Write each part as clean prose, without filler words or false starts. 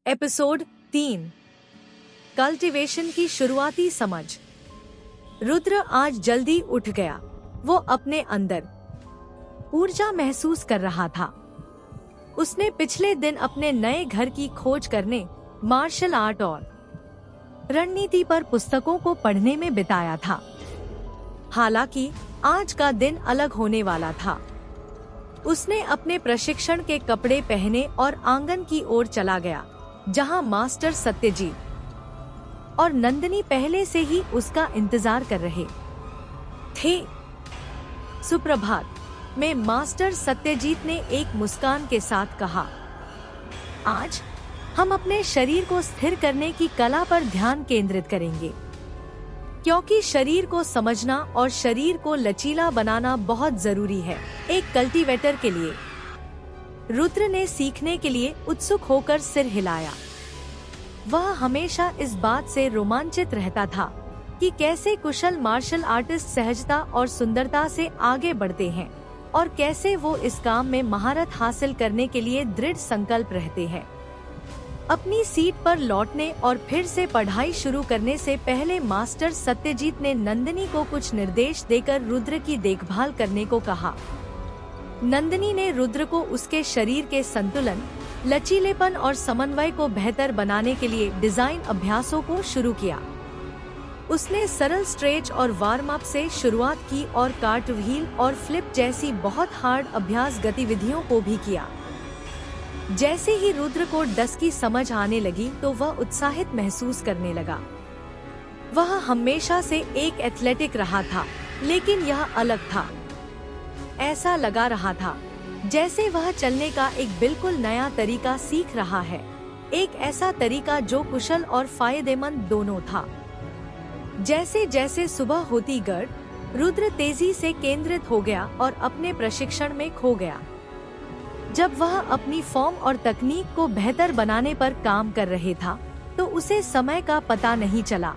Episode 3 cultivation की शुरुआती समझ। रुद्र आज जल्दी उठ गया। वो अपने अंदर ऊर्जा महसूस कर रहा था। उसने पिछले दिन अपने नए घर की खोज करने, मार्शल आर्ट और रणनीति पर पुस्तकों को पढ़ने में बिताया था। हालांकि आज का दिन अलग होने वाला था। उसने अपने प्रशिक्षण के कपड़े पहने और आंगन की ओर चला गया, जहां मास्टर सत्यजीत और नंदिनी पहले से ही उसका इंतजार कर रहे थे। सुप्रभात में मास्टर सत्यजीत ने एक मुस्कान के साथ कहा, आज हम अपने शरीर को स्थिर करने की कला पर ध्यान केंद्रित करेंगे, क्योंकि शरीर को समझना और शरीर को लचीला बनाना बहुत जरूरी है एक कल्टीवेटर के लिए। रुद्र ने सीखने के लिए उत्सुक होकर सिर हिलाया। वह हमेशा इस बात से रोमांचित रहता था कि कैसे कुशल मार्शल आर्टिस्ट सहजता और सुंदरता से आगे बढ़ते हैं और कैसे वो इस काम में महारत हासिल करने के लिए दृढ़ संकल्प रहते हैं। अपनी सीट पर लौटने और फिर से पढ़ाई शुरू करने से पहले मास्टर सत्यजीत ने नंदिनी को कुछ निर्देश देकर रुद्र की देखभाल करने को कहा। नंदिनी ने रुद्र को उसके शरीर के संतुलन, लचीलेपन और समन्वय को बेहतर बनाने के लिए डिजाइन अभ्यासों को शुरू किया। उसने सरल स्ट्रेच और वार्म अप से शुरुआत की और कार्टव्हील और फ्लिप जैसी बहुत हार्ड अभ्यास गतिविधियों को भी किया। जैसे ही रुद्र को डस की समझ आने लगी तो वह उत्साहित महसूस करने लगा। वह हमेशा से एक एथलेटिक रहा था, लेकिन यह अलग था। ऐसा लगा रहा था जैसे वह चलने का एक बिल्कुल नया तरीका सीख रहा है, एक ऐसा तरीका जो कुशल और फायदेमंद दोनों था। जैसे जैसे सुबह होती गई, रुद्र तेजी से केंद्रित हो गया और अपने प्रशिक्षण में खो गया। जब वह अपनी फॉर्म और तकनीक को बेहतर बनाने पर काम कर रहे था, तो उसे समय का पता नहीं चला।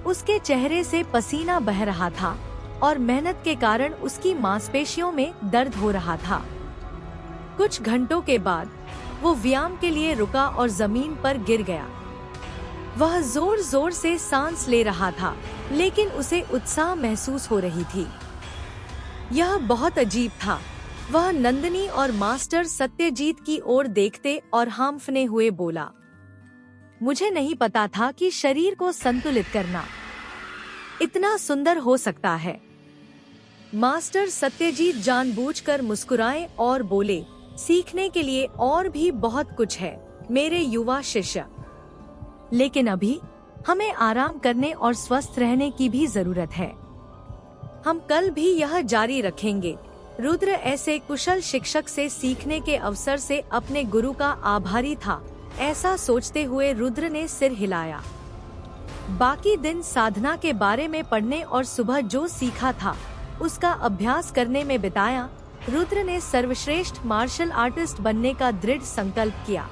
उसके चेहरे से पसीना बह रहा था और मेहनत के कारण उसकी मांसपेशियों में दर्द हो रहा था। कुछ घंटों के बाद वो व्यायाम के लिए रुका और जमीन पर गिर गया। वह जोर जोर से सांस ले रहा था, लेकिन उसे उत्साह महसूस हो रही थी। यह बहुत अजीब था। वह नंदिनी और मास्टर सत्यजीत की ओर देखते और हांफने हुए बोला, मुझे नहीं पता था कि शरीर को संतुलित करना इतना सुंदर हो सकता है। मास्टर सत्यजीत जानबूझकर मुस्कुराए और बोले, सीखने के लिए और भी बहुत कुछ है मेरे युवा शिष्य, लेकिन अभी हमें आराम करने और स्वस्थ रहने की भी जरूरत है। हम कल भी यह जारी रखेंगे। रुद्र ऐसे कुशल शिक्षक से सीखने के अवसर से अपने गुरु का आभारी था। ऐसा सोचते हुए रुद्र ने सिर हिलाया। बाकी दिन साधना के बारे में पढ़ने और सुबह जो सीखा था उसका अभ्यास करने में बिताया। रुद्र ने सर्वश्रेष्ठ मार्शल आर्टिस्ट बनने का दृढ़ संकल्प किया।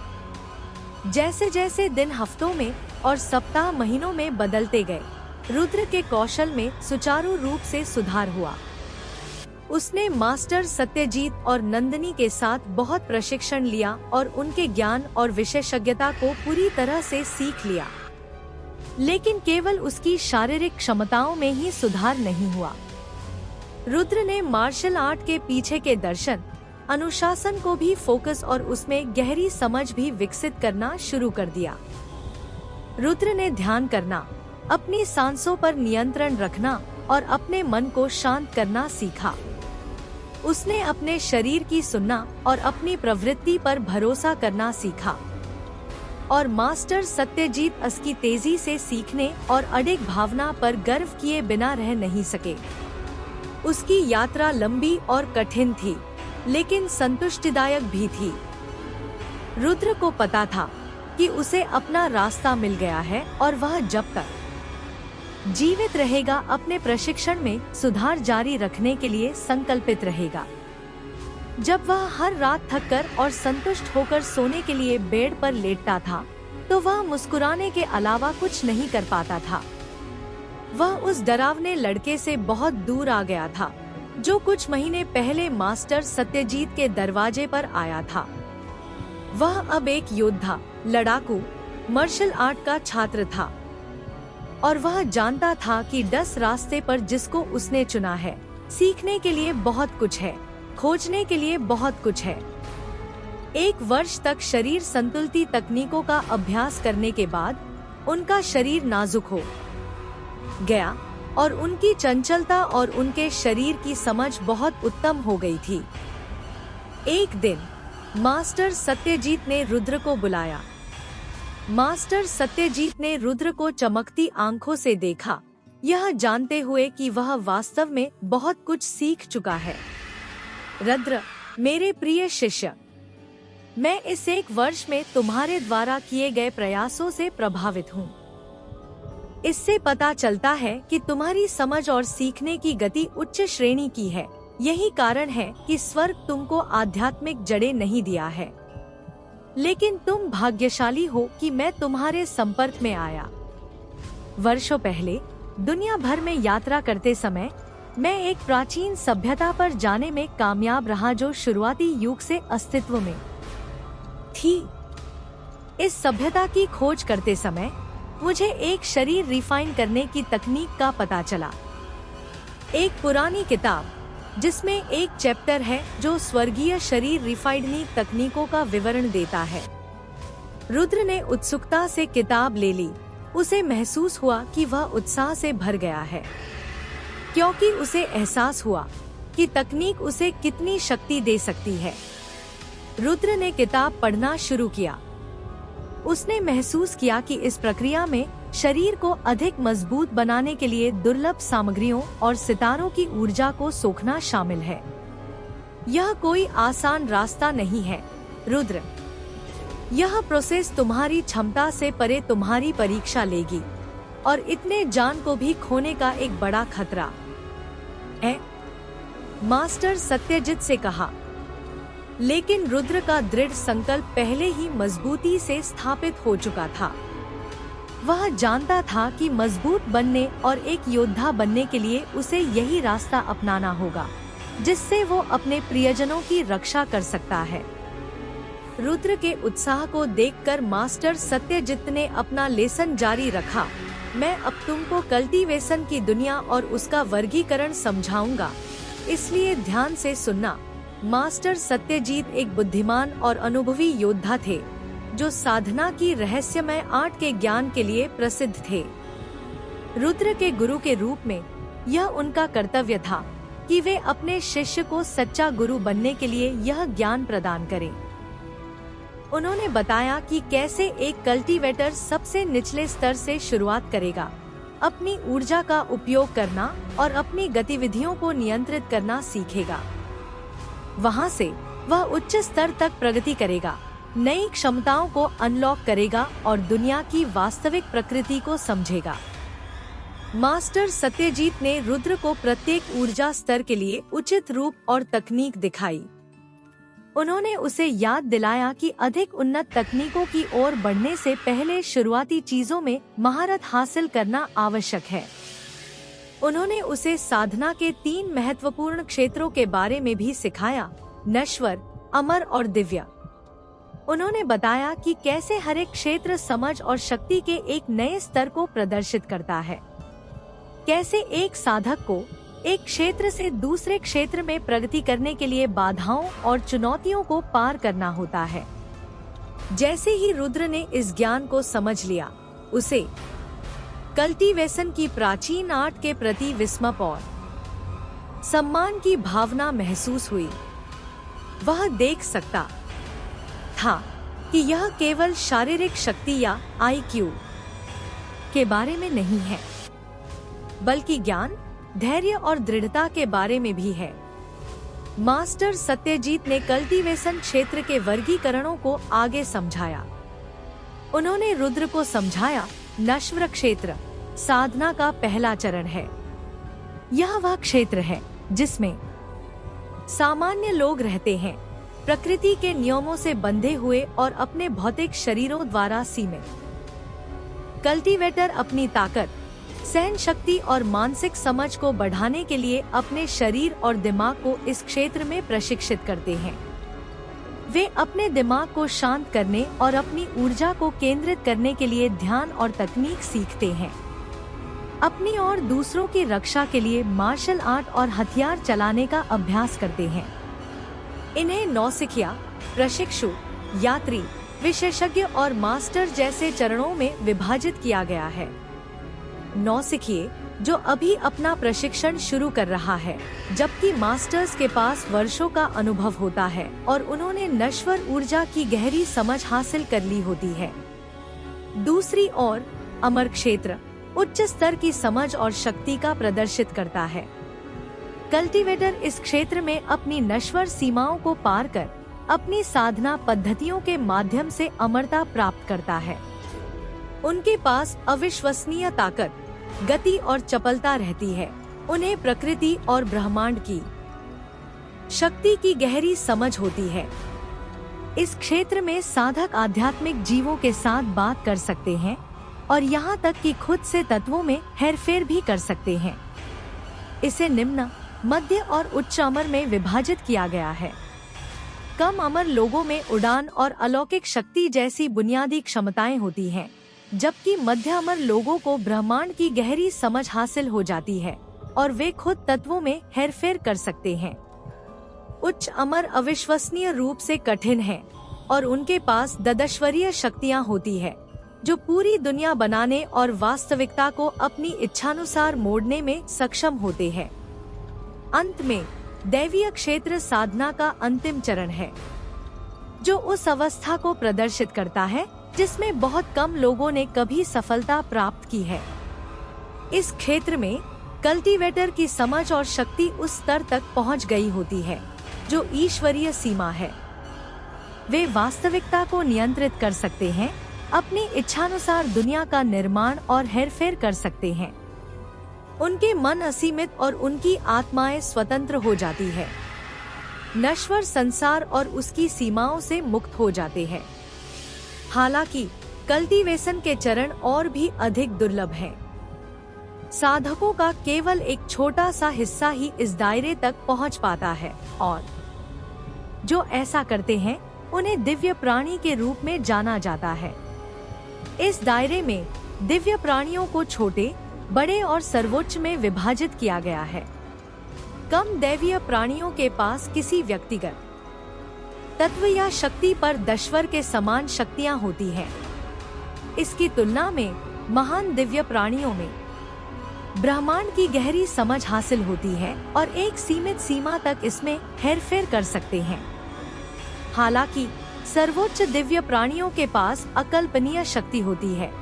जैसे जैसे दिन हफ्तों में और सप्ताह महीनों में बदलते गए, रुद्र के कौशल में सुचारू रूप से सुधार हुआ। उसने मास्टर सत्यजीत और नंदिनी के साथ बहुत प्रशिक्षण लिया और उनके ज्ञान और विशेषज्ञता को पूरी तरह से सीख लिया। लेकिन केवल उसकी शारीरिक क्षमताओं में ही सुधार नहीं हुआ। रुद्र ने मार्शल आर्ट के पीछे के दर्शन, अनुशासन को भी फोकस और उसमें गहरी समझ भी विकसित करना शुरू कर दिया। रुद्र ने ध्यान करना, अपनी सांसों पर नियंत्रण रखना और अपने मन को शांत करना सीखा। उसने अपने शरीर की सुनना और अपनी प्रवृत्ति पर भरोसा करना सीखा। और मास्टर सत्यजीत असकी तेजी से सीखने और अडिग भावना पर गर्व किए बिना रह नहीं सके। उसकी यात्रा लंबी और कठिन थी, लेकिन संतुष्टिदायक भी थी। रुद्र को पता था कि उसे अपना रास्ता मिल गया है और वह जब तक जीवित रहेगा अपने प्रशिक्षण में सुधार जारी रखने के लिए संकल्पित रहेगा। जब वह हर रात थककर और संतुष्ट होकर सोने के लिए बेड पर लेटता था, तो वह मुस्कुराने के अलावा कुछ नहीं कर पाता था। वह उस डरावने लड़के से बहुत दूर आ गया था, जो कुछ महीने पहले मास्टर सत्यजीत के दरवाजे पर आया था। वह अब एक योद्धा, लड़ाकू मार्शल आर्ट का छात्र था और वह जानता था कि 10 रास्ते पर जिसको उसने चुना है, सीखने के लिए बहुत कुछ है, खोजने के लिए बहुत कुछ है। 1 वर्ष तक शरीर संतुलित तकनीकों का अभ्यास करने के बाद उनका शरीर नाजुक हो गया और उनकी चंचलता और उनके शरीर की समझ बहुत उत्तम हो गई थी। एक दिन मास्टर सत्यजीत ने रुद्र को बुलाया। मास्टर सत्यजीत ने रुद्र को चमकती आंखों से देखा, यह जानते हुए कि वह वास्तव में बहुत कुछ सीख चुका है। रुद्र, मेरे प्रिय शिष्य, मैं इस 1 वर्ष में तुम्हारे द्वारा किए गए प्रयासों से प्रभावित हूँ। इससे पता चलता है कि तुम्हारी समझ और सीखने की गति उच्च श्रेणी की है। यही कारण है कि स्वर्ग तुमको आध्यात्मिक जड़ें नहीं दिया है, लेकिन तुम भाग्यशाली हो कि मैं तुम्हारे संपर्क में आया। वर्षों पहले दुनिया भर में यात्रा करते समय मैं एक प्राचीन सभ्यता पर जाने में कामयाब रहा जो शुरुआती युग से अस्तित्व में थी। इस सभ्यता की खोज करते समय मुझे एक शरीर रिफाइन करने की तकनीक का पता चला। एक पुरानी किताब जिसमें एक चैप्टर है जो स्वर्गीय शरीर रिफाइनिंग तकनीकों का विवरण देता है। रुद्र ने उत्सुकता से किताब ले ली। उसे महसूस हुआ कि वह उत्साह से भर गया है, क्योंकि उसे एहसास हुआ कि तकनीक उसे कितनी शक्ति दे सकती है। रुद्र ने किताब पढ़ना शुरू किया। उसने महसूस किया कि इस प्रक्रिया में शरीर को अधिक मजबूत बनाने के लिए दुर्लभ सामग्रियों और सितारों की ऊर्जा को सोखना शामिल है। यह कोई आसान रास्ता नहीं है रुद्र। यह प्रोसेस तुम्हारी क्षमता से परे तुम्हारी परीक्षा लेगी और इतने जान को भी खोने का एक बड़ा खतरा है, मास्टर सत्यजीत से कहा। लेकिन रुद्र का दृढ़ संकल्प पहले ही मजबूती से स्थापित हो चुका था। वह जानता था कि मजबूत बनने और एक योद्धा बनने के लिए उसे यही रास्ता अपनाना होगा जिससे वो अपने प्रियजनों की रक्षा कर सकता है। रुद्र के उत्साह को देखकर मास्टर सत्यजीत ने अपना लेसन जारी रखा। मैं अब तुमको कल्टीवेशन की दुनिया और उसका वर्गीकरण समझाऊंगा, इसलिए ध्यान से सुनना। मास्टर सत्यजीत एक बुद्धिमान और अनुभवी योद्धा थे जो साधना की रहस्यमय आर्ट के ज्ञान के लिए प्रसिद्ध थे। रुद्र के गुरु के रूप में यह उनका कर्तव्य था कि वे अपने शिष्य को सच्चा गुरु बनने के लिए यह ज्ञान प्रदान करें। उन्होंने बताया कि कैसे एक कल्टीवेटर सबसे निचले स्तर से शुरुआत करेगा, अपनी ऊर्जा का उपयोग करना और अपनी गतिविधियों को नियंत्रित करना सीखेगा। वहां से वह उच्च स्तर तक प्रगति करेगा, नई क्षमताओं को अनलॉक करेगा और दुनिया की वास्तविक प्रकृति को समझेगा। मास्टर सत्यजीत ने रुद्र को प्रत्येक ऊर्जा स्तर के लिए उचित रूप और तकनीक दिखाई। उन्होंने उसे याद दिलाया कि अधिक उन्नत तकनीकों की ओर बढ़ने से पहले शुरुआती चीजों में महारत हासिल करना आवश्यक है। उन्होंने उसे साधना के 3 महत्वपूर्ण क्षेत्रों के बारे में भी सिखाया, नश्वर, अमर और दिव्य। उन्होंने बताया कि कैसे हर एक क्षेत्र समझ और शक्ति के एक नए स्तर को प्रदर्शित करता है, कैसे एक साधक को एक क्षेत्र से दूसरे क्षेत्र में प्रगति करने के लिए बाधाओं और चुनौतियों को पार करना होता है। जैसे ही रुद्र ने इस ज्ञान को समझ लिया, उसे कल्टीवेशन की प्राचीन आर्ट के प्रति विस्मय और सम्मान की भावना महसूस हुई। वह देख सकता था कि यह केवल शारीरिक शक्ति या IQ के बारे में नहीं है, बल्कि ज्ञान, धैर्य और दृढ़ता के बारे में भी है। मास्टर सत्यजीत ने कल्टीवेशन क्षेत्र के वर्गीकरणों को आगे समझाया। उन्होंने रुद्र को समझाया, नश्वर क्षेत्र साधना का पहला चरण है। यह वह क्षेत्र है जिसमें सामान्य लोग रहते हैं, प्रकृति के नियमों से बंधे हुए और अपने भौतिक शरीरों द्वारा सीमित। कल्टीवेटर अपनी ताकत, सहन शक्ति और मानसिक समझ को बढ़ाने के लिए अपने शरीर और दिमाग को इस क्षेत्र में प्रशिक्षित करते हैं। वे अपने दिमाग को शांत करने और अपनी ऊर्जा को केंद्रित करने के लिए ध्यान और तकनीक सीखते हैं। अपनी और दूसरों की रक्षा के लिए मार्शल आर्ट और हथियार चलाने का अभ्यास करते हैं। इन्हें नौसिखिया, प्रशिक्षु, यात्री, विशेषज्ञ और मास्टर जैसे चरणों में विभाजित किया गया है। नौसिखिए जो अभी अपना प्रशिक्षण शुरू कर रहा है, जबकि मास्टर्स के पास वर्षों का अनुभव होता है और उन्होंने नश्वर ऊर्जा की गहरी समझ हासिल कर ली होती है। दूसरी ओर अमर क्षेत्र उच्च स्तर की समझ और शक्ति का प्रदर्शित करता है। कल्टीवेटर इस क्षेत्र में अपनी नश्वर सीमाओं को पार कर अपनी साधना पद्धतियों के माध्यम से अमरता प्राप्त करता है। उनके पास अविश्वसनीय ताकत, गति और चपलता रहती है। उन्हें प्रकृति और ब्रह्मांड की शक्ति की गहरी समझ होती है। इस क्षेत्र में साधक आध्यात्मिक जीवों के साथ बात कर सकते हैं और यहाँ तक कि खुद से तत्वों में हेरफेर भी कर सकते हैं। इसे निम्न, मध्य और उच्च अमर में विभाजित किया गया है। कम अमर लोगों में उड़ान और अलौकिक शक्ति जैसी बुनियादी क्षमताएं होती हैं, जबकि मध्य अमर लोगों को ब्रह्मांड की गहरी समझ हासिल हो जाती है और वे खुद तत्वों में हेरफेर कर सकते हैं। उच्च अमर अविश्वसनीय रूप से कठिन हैं और उनके पास ददश्वरीय शक्तियां होती है जो पूरी दुनिया बनाने और वास्तविकता को अपनी इच्छानुसार मोड़ने में सक्षम होते हैं। अंत में दैवीय क्षेत्र साधना का अंतिम चरण है, जो उस अवस्था को प्रदर्शित करता है जिसमें बहुत कम लोगों ने कभी सफलता प्राप्त की है। इस क्षेत्र में कल्टीवेटर की समझ और शक्ति उस स्तर तक पहुंच गई होती है जो ईश्वरीय सीमा है। वे वास्तविकता को नियंत्रित कर सकते हैं, अपनी इच्छानुसार दुनिया का निर्माण और हेरफेर कर सकते हैं। उनके मन असीमित और उनकी आत्माएं स्वतंत्र हो जाती है। नश्वर संसार और उसकी सीमाओं से मुक्त हो जाते हैं। हालांकि कल्टीवेशन के चरण और भी अधिक दुर्लभ हैं। साधकों का केवल एक छोटा सा हिस्सा ही इस दायरे तक पहुंच पाता है और जो ऐसा करते हैं उन्हें दिव्य प्राणी के रूप में जाना जाता है। इस दायरे में दिव्य प्राणियों को छोटे, बड़े और सर्वोच्च में विभाजित किया गया है। कम दैवीय प्राणियों के पास किसी व्यक्तिगत तत्व या शक्ति पर दश्वर के समान शक्तियां होती हैं। इसकी तुलना में महान दिव्य प्राणियों में ब्रह्मांड की गहरी समझ हासिल होती है और एक सीमित सीमा तक इसमें हेरफेर कर सकते हैं। हालांकि सर्वोच्च दिव्य प्राणियों के पास अकल्पनीय शक्ति होती है,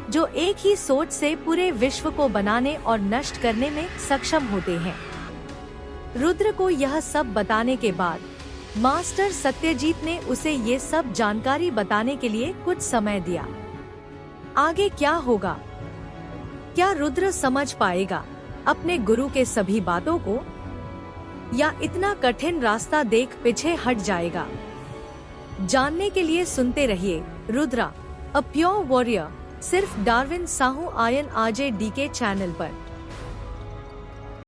जो एक ही सोच से पूरे विश्व को बनाने और नष्ट करने में सक्षम होते हैं। रुद्र को यह सब बताने के बाद मास्टर सत्यजीत ने उसे ये सब जानकारी बताने के लिए कुछ समय दिया। आगे क्या होगा? क्या रुद्र समझ पाएगा अपने गुरु के सभी बातों को, या इतना कठिन रास्ता देख पीछे हट जाएगा? जानने के लिए सुनते रहिए रुद्रा, अ प्योर वॉरियर, सिर्फ डार्विन साहू आयन आजे डीके चैनल पर।